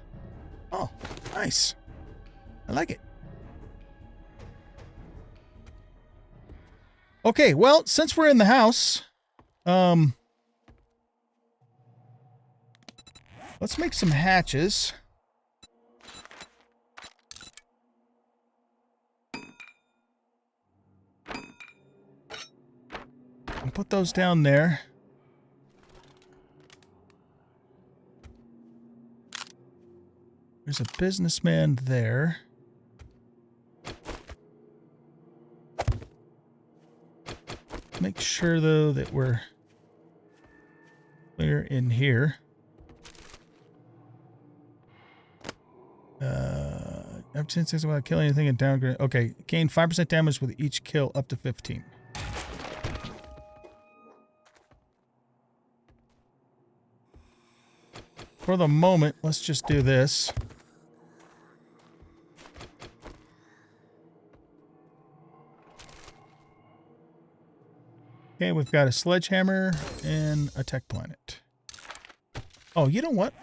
Oh, nice. I like it. Okay, well, since we're in the house, let's make some hatches. I'll put those down there. There's a businessman there. Make sure, though, that we're clear in here. After 10 seconds without killing anything and downgrade. Okay, gain 5% damage with each kill up to 15. For the moment, let's just do this. Okay, we've got a sledgehammer and a tech planet. Oh, you know what?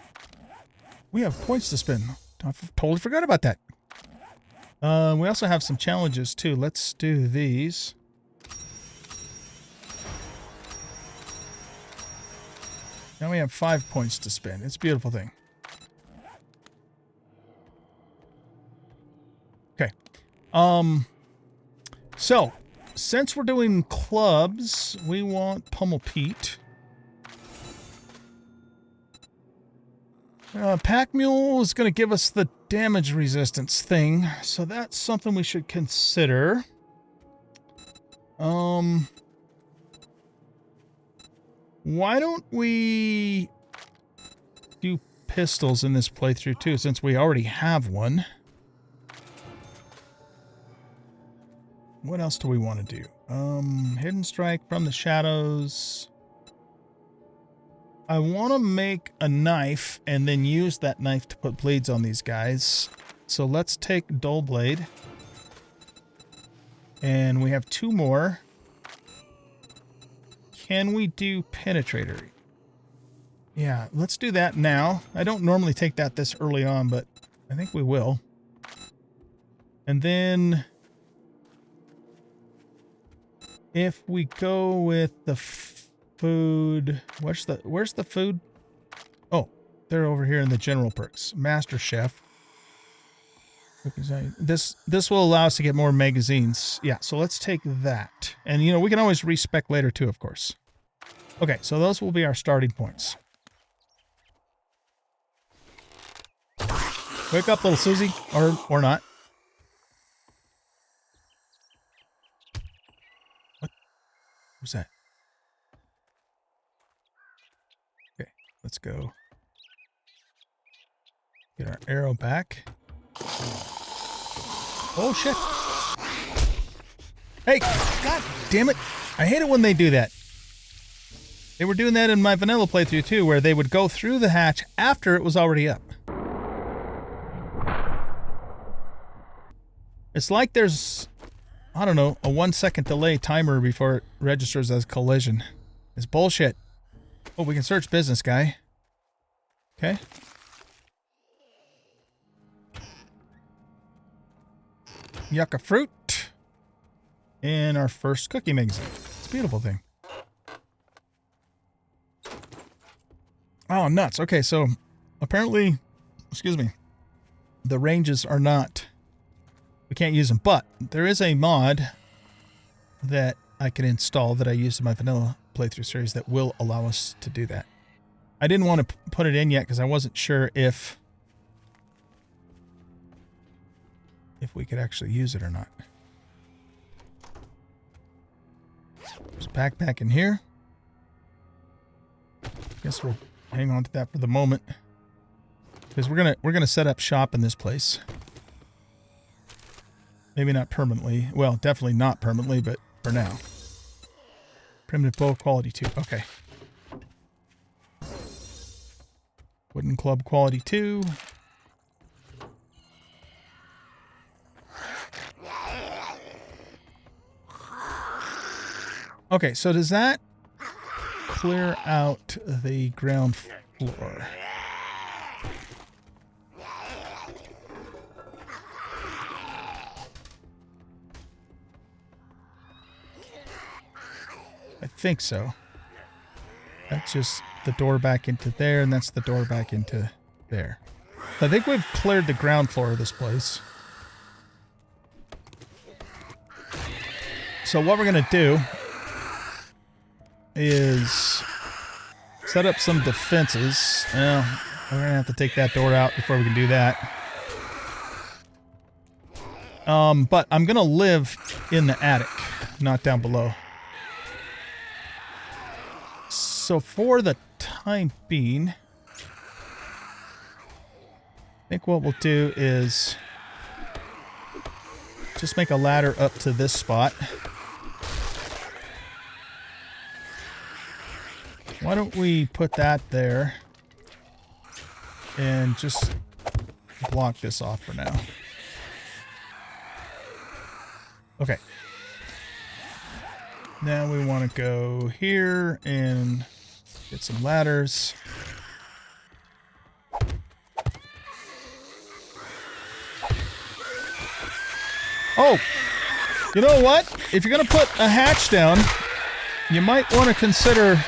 We have points to spend. I totally forgot about that. We also have some challenges, too. Let's do these. Now we have 5 points to spend. It's a beautiful thing. Okay. So, since we're doing clubs, we want Pummel Pete. Pack Mule is going to give us the damage resistance thing, so that's something we should consider. Why don't we do pistols in this playthrough too, since we already have one? What else do we want to do? Hidden Strike from the shadows. I want to make a knife and then use that knife to put blades on these guys. So let's take Dull Blade. And we have 2 more. Can we do Penetrator? Yeah, let's do that now. I don't normally take that this early on, but I think we will. And then if we go with the food, where's the food? Oh, they're over here in the general perks. Master Chef. This will allow us to get more magazines. Yeah, so let's take that. And you know, we can always respec later too, of course. Okay, so those will be our starting points. Wake up, little Susie, or not. What was that? Okay, let's go. Get our arrow back. Oh shit. Hey, god damn it. I hate it when they do that. They were doing that in my vanilla playthrough too, where they would go through the hatch after it was already up. It's like there's, I don't know, a 1-second delay timer before it registers as collision. It's bullshit. Oh, we can search business, guy. Okay. Yucca fruit. And our first cookie magazine. It's a beautiful thing. Oh, nuts. Okay, so apparently, excuse me, the ranges are not, we can't use them, but there is a mod that I can install that I used in my vanilla playthrough series that will allow us to do that. I didn't want to put it in yet because I wasn't sure if we could actually use it or not. There's a backpack in here. Guess we'll hang on to that for the moment, because we're gonna set up shop in this place. Maybe not permanently. Well, definitely not permanently, but for now. Primitive bow quality 2. Okay. Wooden club quality 2. Okay, so does that clear out the ground floor? I think so. That's just the door back into there, and that's the door back into there. I think we've cleared the ground floor of this place. So what we're going to do is set up some defenses. Well, we're going to have to take that door out before we can do that. But I'm going to live in the attic, not down below. So for the time being, I think what we'll do is just make a ladder up to this spot. Why don't we put that there and just block this off for now. Okay. Now we want to go here and get some ladders. Oh, you know what? If you're going to put a hatch down, you might want to consider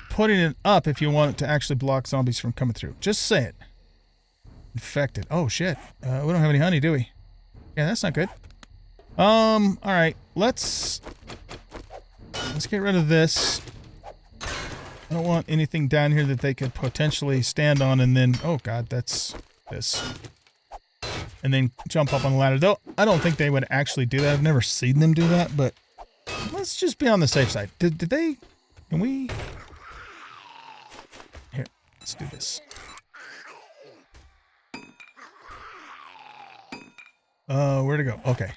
putting it up if you want it to actually block zombies from coming through. Just say it. Infected. Oh shit. We don't have any honey, do we? Yeah, that's not good. Alright. Let's let's get rid of this. I don't want anything down here that they could potentially stand on and then... Oh, God, that's this. And then jump up on the ladder. Though, I don't think they would actually do that. I've never seen them do that, but let's just be on the safe side. Did they... Can we... Here, let's do this. Where'd it go? Okay.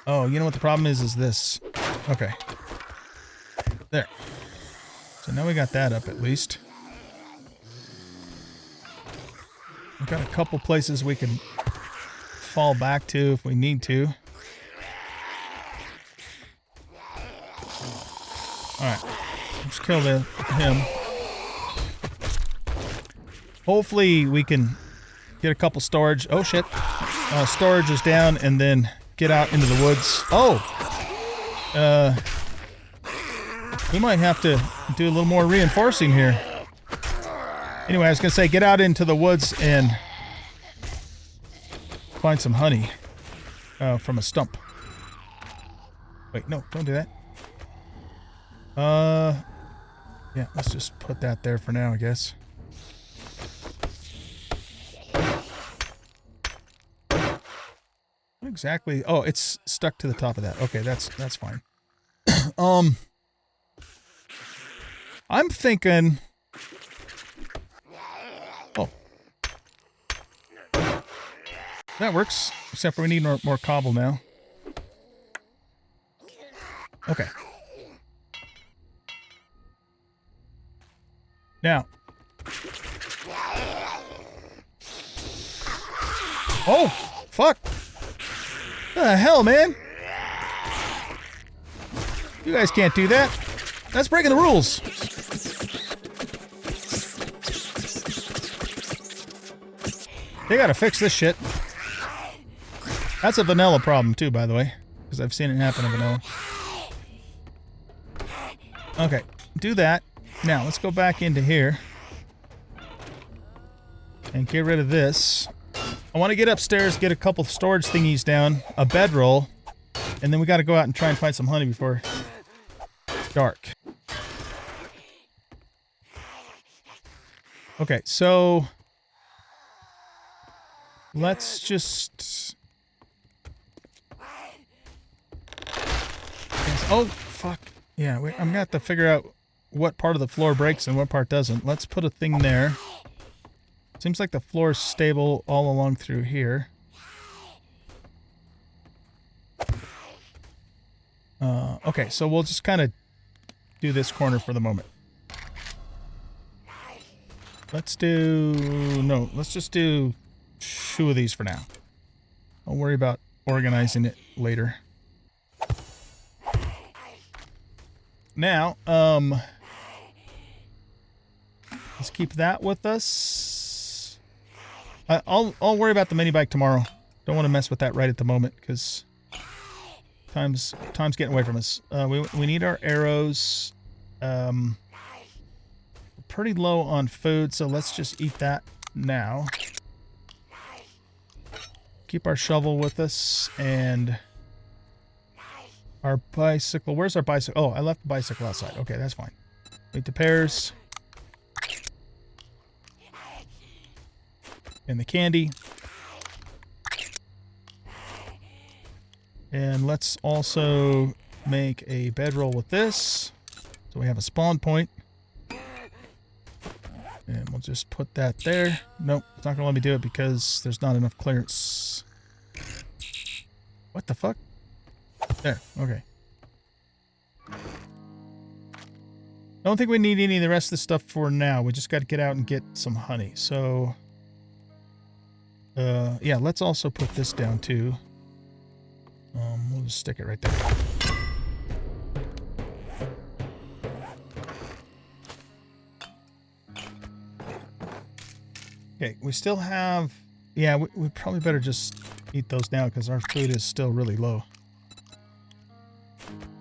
Oh, you know what the problem is this. Okay. There. So now we got that up at least. We've got a couple places we can fall back to if we need to. Alright. Let's kill him. Hopefully we can get a couple storage. Oh shit. Storage is down and then get out into the woods. Oh! We might have to do a little more reinforcing here. Anyway, I was going to say, get out into the woods and find some honey from a stump. Wait, no, don't do that. Yeah, let's just put that there for now, I guess. What exactly? Oh, it's stuck to the top of that. Okay, that's fine. I'm thinking... Oh. That works. Except for we need more cobble now. Okay. Now. Oh! Fuck! What the hell, man? You guys can't do that. That's breaking the rules. They gotta fix this shit. That's a vanilla problem too, by the way. Because I've seen it happen in vanilla. Okay, do that. Now, let's go back into here. And get rid of this. I want to get upstairs, get a couple storage thingies down, a bedroll, and then we got to go out and try and find some honey before it's dark. Okay, so let's just... Oh, fuck. Yeah, I'm going to have to figure out what part of the floor breaks and what part doesn't. Let's put a thing there. Seems like the floor is stable all along through here. Okay, so we'll just kind of do this corner for the moment. Let's do... No, let's just do 2 of these for now. Don't worry about organizing it later. Now, let's keep that with us. I'll worry about the mini bike tomorrow. Don't want to mess with that right at the moment because time's getting away from us. We need our arrows. We're pretty low on food, so let's just eat that now. Keep our shovel with us and our bicycle. Where's our bicycle? Oh, I left the bicycle outside. Okay, that's fine. Eat the pears. And the candy. And let's also make a bedroll with this. So we have a spawn point. And we'll just put that there. Nope, it's not going to let me do it because there's not enough clearance. What the fuck? There, okay. Don't think we need any of the rest of the stuff for now. We just got to get out and get some honey. So... yeah, let's also put this down too. We'll just stick it right there. Okay, we still have... Yeah, we probably better just eat those now because our food is still really low.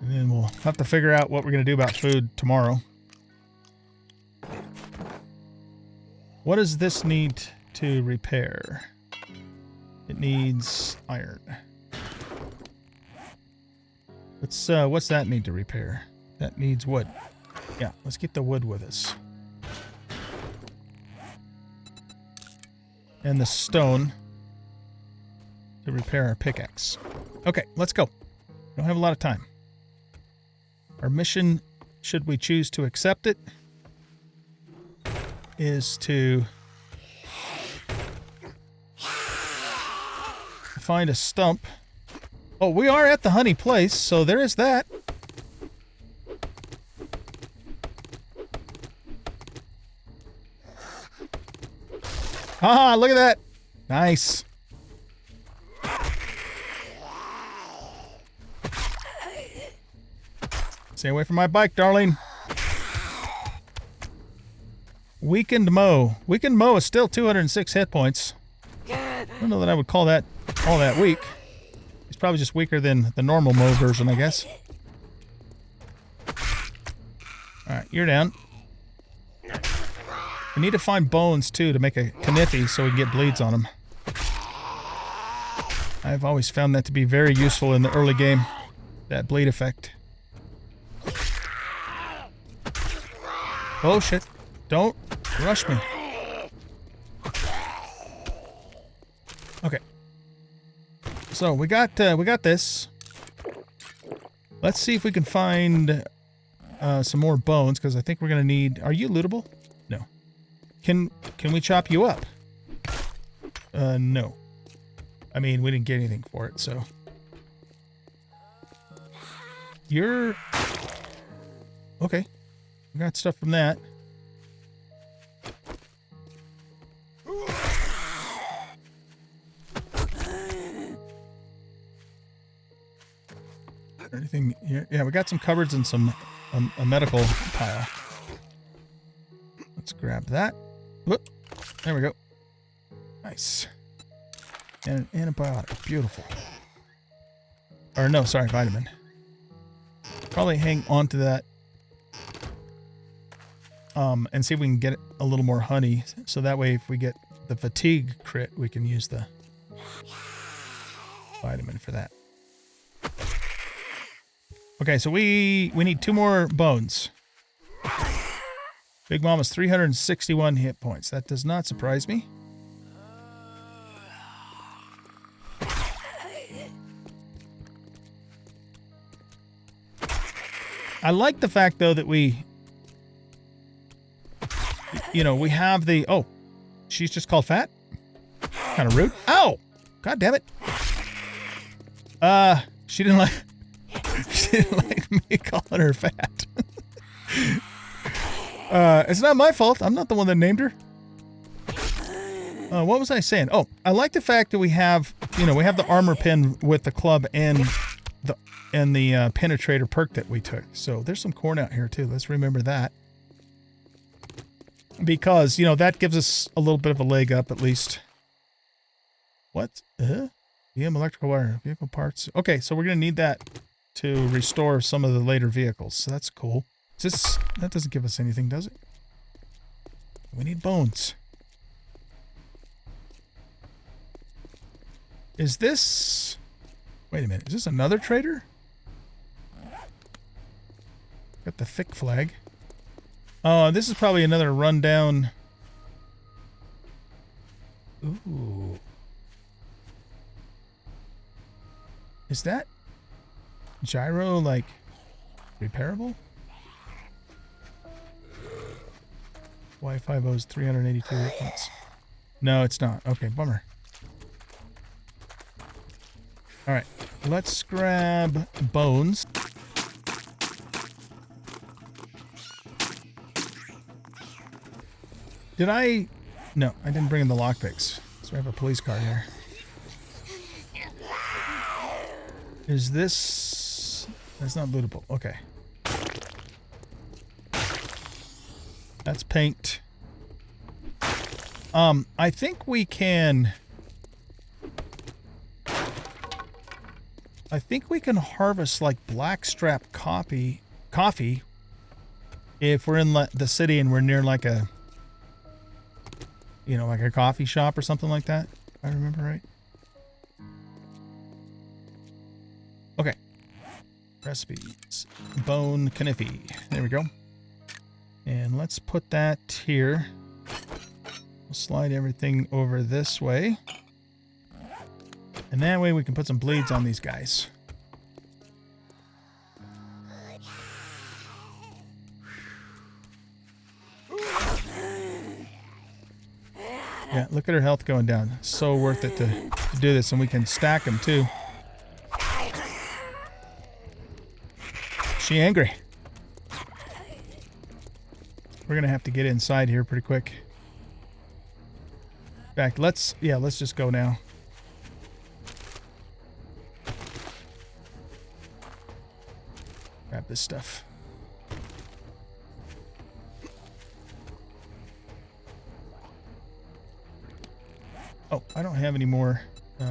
And then we'll have to figure out what we're going to do about food tomorrow. What does this need to repair? It needs iron. Let's, what's that need to repair? That needs wood. Yeah, let's get the wood with us. And the stone to repair our pickaxe. Okay, let's go. Don't have a lot of time. Our mission, should we choose to accept it, is to find a stump. Oh, we are at the honey place, so there is that. Ah, look at that. Nice. Stay away from my bike, darling. Weakened Mo. Weakened Mo is still 206 hit points. I don't know that I would call that all that weak. He's probably just weaker than the normal Mo version, I guess. Alright, you're down. We need to find bones, too, to make a Kniffy so we can get bleeds on him. I've always found that to be very useful in the early game. That bleed effect. Oh, shit. Don't rush me. Okay. So, we got this. Let's see if we can find some more bones, because I think we're going to need... Are you lootable? No. Can we chop you up? No. I mean, we didn't get anything for it, so... You're... Okay. We got stuff from that. Anything here? Yeah, we got some cupboards and some a medical pile. Let's grab that. Whoop. There we go. Nice. And an antibiotic. Beautiful. Or no, sorry, vitamin. Probably hang on to that. And see if we can get a little more honey. So that way if we get the fatigue crit, we can use the vitamin for that. Okay, so we need 2 more bones. Big Mama's 361 hit points. That does not surprise me. I like the fact, though, that we... You know, we have the... Oh, she's just called fat? Kind of rude. Ow! God damn it. She didn't like... She didn't like me calling her fat. It's not my fault. I'm not the one that named her. What was I saying? Oh, I like the fact that we have, you know, we have the armor pin with the club and the penetrator perk that we took. So there's some corn out here too. Let's remember that. Because, you know, that gives us a little bit of a leg up at least. What? EM electrical wire, vehicle parts. Okay, so we're going to need that to restore some of the later vehicles. So that's cool. That doesn't give us anything, does it? We need bones. Is this... Wait a minute. Is this another trader? Got the thick flag. Oh, this is probably another rundown. Ooh. Is that gyro, like, repairable? Y50's 382 hit points. No, it's not. Okay, bummer. Alright, let's grab bones. Did I... No, I didn't bring in the lockpicks. So we have a police car here. Is this... That's not lootable. Okay. That's paint. I think we can... I think we can harvest, like, blackstrap coffee if we're in the city and we're near, like, a... You know, like a coffee shop or something like that. If I remember right. Okay. Recipes. Bone Kniffy. There we go. And let's put that here. We'll slide everything over this way. And that way we can put some bleeds on these guys. Yeah, look at her health going down. So worth it to do this, and we can stack them too. She angry. We're gonna have to get inside here pretty quick. In fact, let's just go now. Grab this stuff. Oh, I don't have any more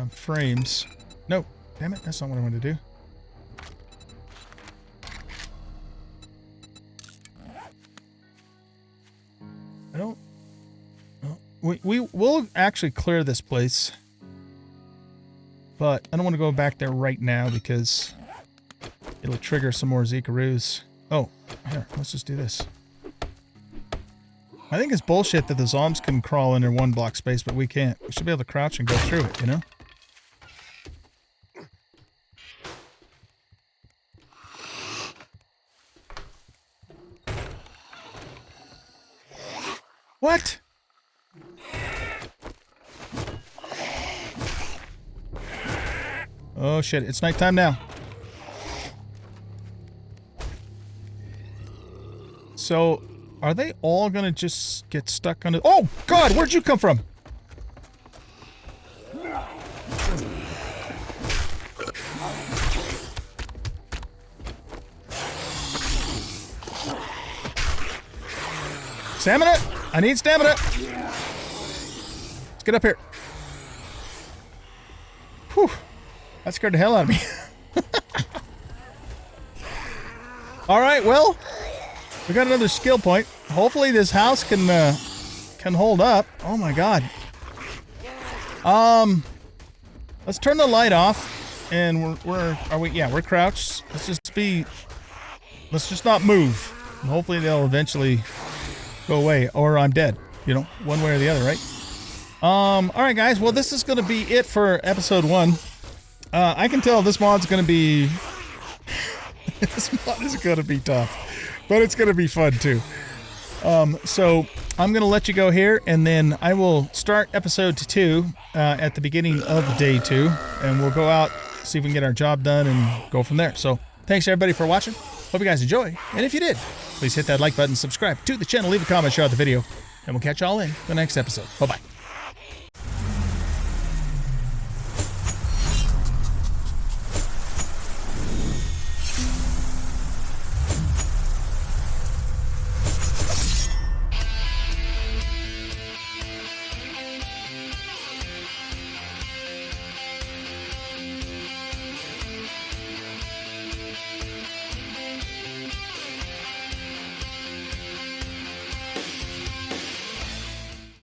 frames. No, damn it, that's not what I wanted to do. I don't... Oh, we'll actually clear this place. But I don't want to go back there right now because it'll trigger some more Zikaroos. Oh, here, let's just do this. I think it's bullshit that the zombies can crawl in their 1 block space, but we can't. We should be able to crouch and go through it, you know? What? Oh shit, it's nighttime now. So... are they all gonna just get stuck under... oh, God! Where'd you come from? Stamina! I need stamina! Let's get up here. Whew. That scared the hell out of me. Alright, well... we got another skill point. Hopefully this house can hold up. Oh my God. Let's turn the light off, and we're crouched. Let's just not move. And hopefully they'll eventually go away, or I'm dead. You know, one way or the other, right? All right, guys. Well, this is gonna be it for episode 1. I can tell this mod's gonna be this mod is gonna be tough. But it's going to be fun, too. So I'm going to let you go here, and then I will start episode 2 at the beginning of day 2, and we'll go out, see if we can get our job done, and go from there. So thanks, everybody, for watching. Hope you guys enjoy. And if you did, please hit that like button, subscribe to the channel, leave a comment, share out the video, and we'll catch y'all in the next episode. Bye-bye.